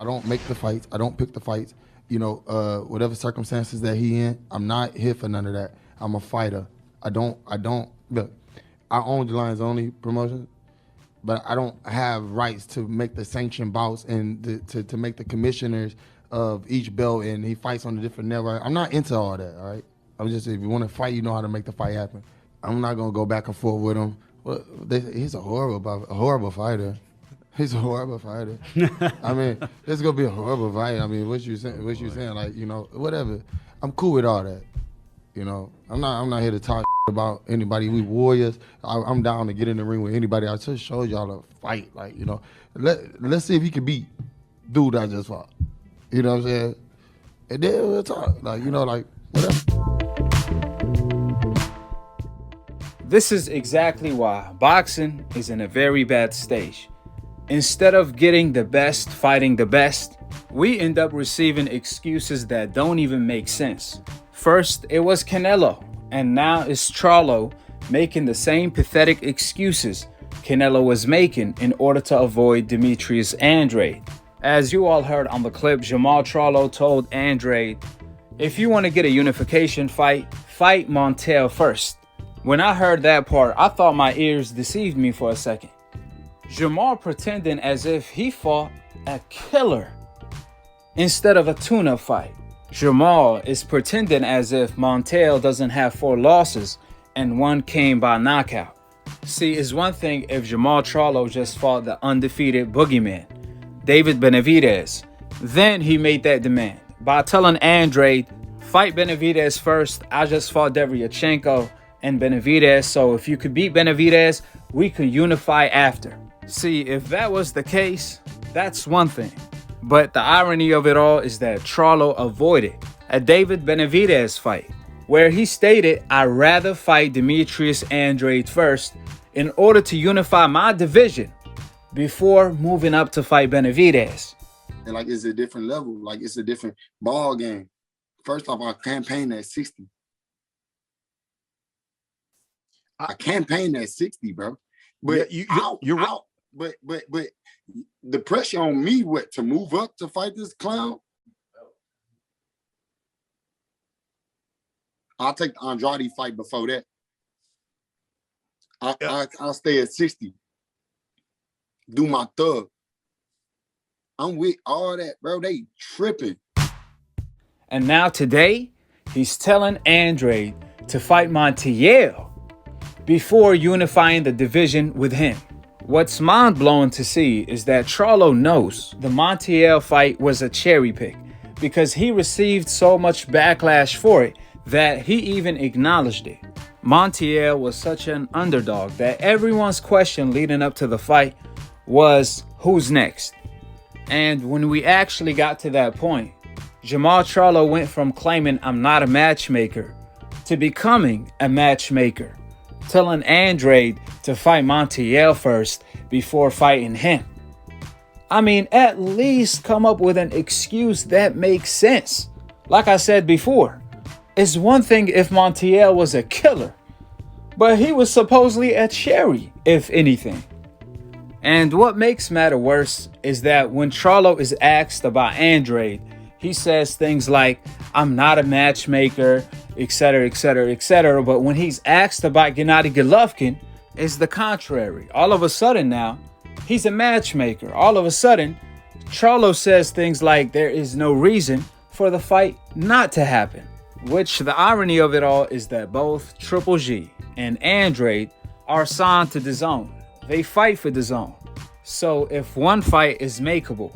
I don't make the fights. I don't pick the fights. Whatever circumstances that he in, I'm not here for none of that. I'm a fighter. I don't look. I own the Lions Only promotion, but I don't have rights to make the sanctioned bouts and to make the commissioners of each belt, and he fights on a different network. I'm not into all that, all right? I'm just, if you want to fight, you know how to make the fight happen. I'm not gonna go back and forth with him. Well, he's a horrible fighter. He's a horrible fighter. I mean, it's gonna be a horrible fight. I mean, what you saying? Like, whatever. I'm cool with all that. I'm not here to talk about anybody. We warriors. I'm down to get in the ring with anybody. I just showed y'all a fight. Like, let's see if he can beat dude I just fought. You know what I'm saying? And then we'll talk. Like, whatever. This is exactly why boxing is in a very bad stage. Instead of getting the best fighting the best, we end up receiving excuses that don't even make sense. First, it was Canelo, and now it's Charlo making the same pathetic excuses Canelo was making in order to avoid Demetrius Andrade. As you all heard on the clip, Jermall Charlo told Andrade, if you want to get a unification fight, fight Montiel first. When I heard that part, I thought my ears deceived me for a second. Jermall pretending as if he fought a killer instead of a tune-up fight. Jermall is pretending as if Montiel doesn't have 4 losses and 1 came by knockout. See, it's one thing if Jermall Charlo just fought the undefeated boogeyman, David Benavidez. Then he made that demand by telling Andrade, fight Benavidez first. I just fought Deryachenko and Benavidez, so if you could beat Benavidez, we could unify after. See, if that was the case, that's one thing. But the irony of it all is that Charlo avoided a David Benavidez fight, where he stated, I'd rather fight Demetrius Andrade first in order to unify my division before moving up to fight Benavidez. And it's a different level. Like, it's a different ball game. First off, I campaigned at 60. I campaigned at 60, bro. But you're right. But the pressure on me, to move up to fight this clown? I'll take the Andrade fight before that. I'll stay at 60. Do my thug. I'm with all that, bro. They tripping. And now today, he's telling Andrade to fight Montiel before unifying the division with him. What's mind-blowing to see is that Charlo knows the Montiel fight was a cherry pick because he received so much backlash for it that he even acknowledged it. Montiel was such an underdog that everyone's question leading up to the fight was, who's next? And when we actually got to that point, Jermall Charlo went from claiming I'm not a matchmaker to becoming a matchmaker, telling Andrade to fight Montiel first before fighting him. I mean, at least come up with an excuse that makes sense. Like I said before, it's one thing if Montiel was a killer, but he was supposedly a cherry, if anything. And what makes matter worse is that when Charlo is asked about Andrade, he says things like, I'm not a matchmaker, etc., etc., etc. But when he's asked about Gennady Golovkin, it's the contrary. All of a sudden now, he's a matchmaker. All of a sudden, Charlo says things like there is no reason for the fight not to happen. Which the irony of it all is that both Triple G and Andrade are signed to DAZN. They fight for DAZN. So if one fight is makeable,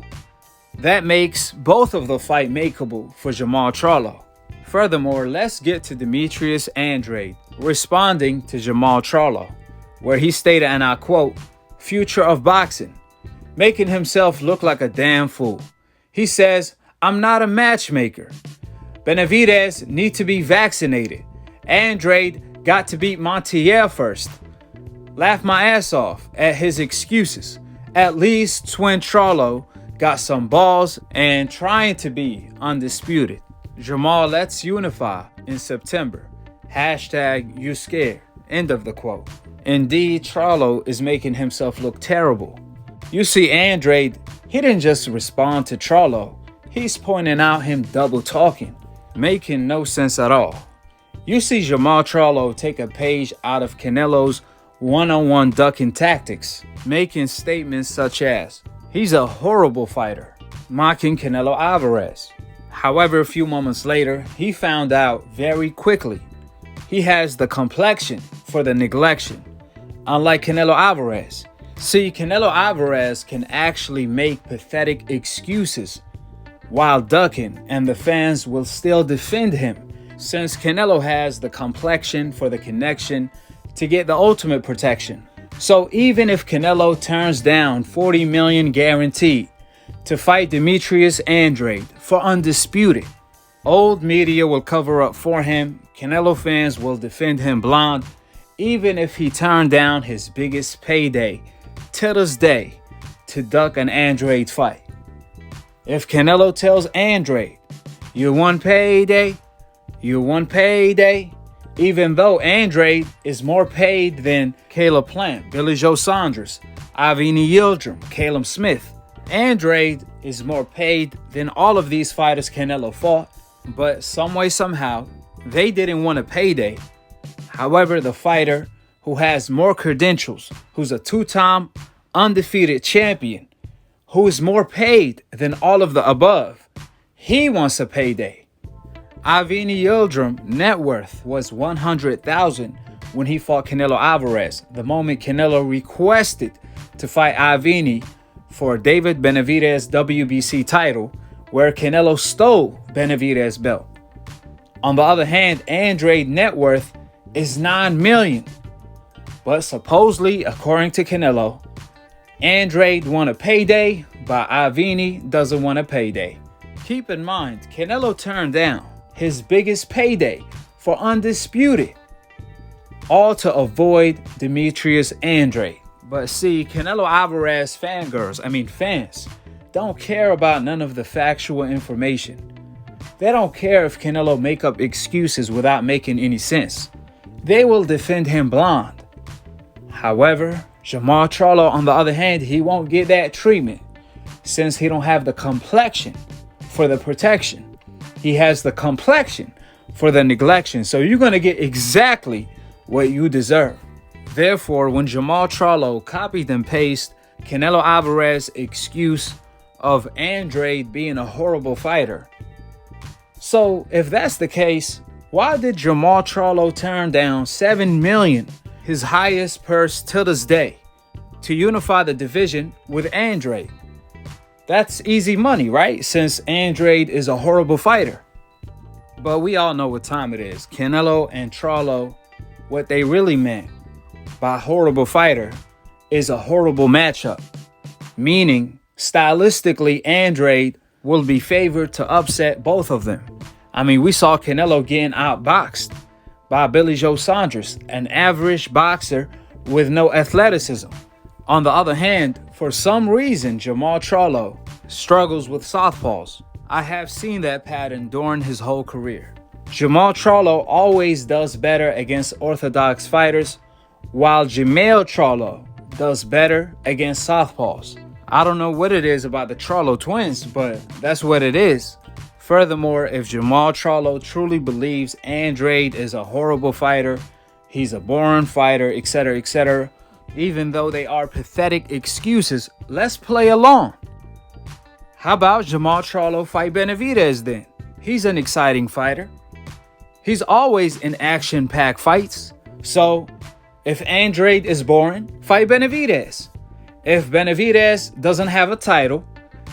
that makes both of the fight makeable for Jermall Charlo. Furthermore, let's get to Demetrius Andrade responding to Jermall Charlo, where he stated, and I quote, future of boxing, making himself look like a damn fool. He says, I'm not a matchmaker. Benavidez need to be vaccinated. Andrade got to beat Montiel first. Laugh my ass off at his excuses. At least Twin Charlo got some balls and trying to be undisputed. Jermall, let's unify in September. Hashtag you scared. End of the quote. Indeed, Charlo is making himself look terrible. You see, Andrade, he didn't just respond to Charlo. He's pointing out him double talking, making no sense at all. You see Jermall Charlo take a page out of Canelo's one-on-one ducking tactics, making statements such as, he's a horrible fighter, mocking Canelo Alvarez. However, a few moments later, he found out very quickly he has the complexion for the neglection, unlike Canelo Alvarez. See, Canelo Alvarez can actually make pathetic excuses while ducking, and the fans will still defend him, since Canelo has the complexion for the connection to get the ultimate protection. So even if Canelo turns down $40 million guaranteed to fight Demetrius Andrade for undisputed, old media will cover up for him. Canelo fans will defend him blonde, even if he turned down his biggest payday to this day to duck an Andrade fight. If Canelo tells Andrade, you won payday, even though Andrade is more paid than Caleb Plant, Billy Joe Saunders, Avni Yildirim, Caleb Smith. Andrade is more paid than all of these fighters Canelo fought, but some way, somehow, they didn't want a payday. However, the fighter who has more credentials, who's a two-time undefeated champion, who is more paid than all of the above, he wants a payday. Avni Yildirim net worth was $100,000 when he fought Canelo Alvarez, the moment Canelo requested to fight Avni for David Benavidez' WBC title, where Canelo stole Benavidez' belt. On the other hand, Andrade net worth is $9 million. But supposedly, according to Canelo, Andrade won a payday, but Avni doesn't want a payday. Keep in mind, Canelo turned down his biggest payday for undisputed, all to avoid Demetrius Andrade. But see, Canelo Alvarez fans, don't care about none of the factual information. They don't care if Canelo make up excuses without making any sense. They will defend him blonde. However, Jermall Charlo, on the other hand, he won't get that treatment since he don't have the complexion for the protection. He has the complexion for the neglection. So you're going to get exactly what you deserve. Therefore, when Jermall Charlo copied and pasted Canelo Alvarez's excuse of Andrade being a horrible fighter. So if that's the case, why did Jermall Charlo turn down $7 million, his highest purse to this day, to unify the division with Andrade? That's easy money, right? Since Andrade is a horrible fighter. But we all know what time it is. Canelo and Charlo, what they really meant by horrible fighter is a horrible matchup. Meaning, stylistically, Andrade will be favored to upset both of them. I mean, we saw Canelo getting outboxed by Billy Joe Saunders, an average boxer with no athleticism. On the other hand, for some reason, Jermall Charlo struggles with southpaws. I have seen that pattern during his whole career. Jermall Charlo always does better against orthodox fighters, while Jermall Charlo does better against southpaws. I don't know what it is about the Charlo twins, but that's what it is. Furthermore, if Jermall Charlo truly believes Andrade is a horrible fighter, he's a boring fighter, etc., even though they are pathetic excuses, let's play along. How about Jermall Charlo fight Benavidez then? He's an exciting fighter. He's always in action-packed fights. So, if Andrade is boring, fight Benavidez. If Benavidez doesn't have a title,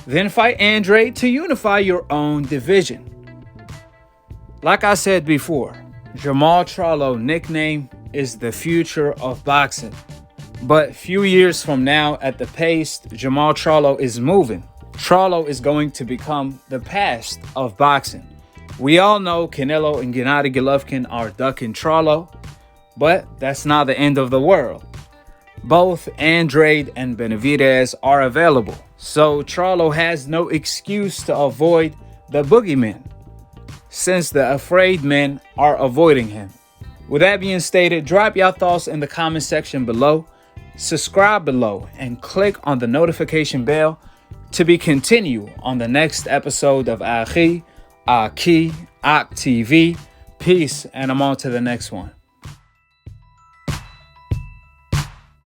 then fight Andrade to unify your own division. Like I said before, Jermall Charlo nickname is the future of boxing. But few years from now, at the pace Jermall Charlo is moving, Charlo is going to become the past of boxing. We all know Canelo and Gennady Golovkin are ducking Charlo, but that's not the end of the world. Both Andrade and Benavidez are available, so Charlo has no excuse to avoid the boogeyman, since the afraid men are avoiding him. With that being stated, drop your thoughts in the comment section below. subscribe below and click on the notification bell to be continued on the next episode of Akhi, Akhi, TV. Peace, and I'm on to the next one.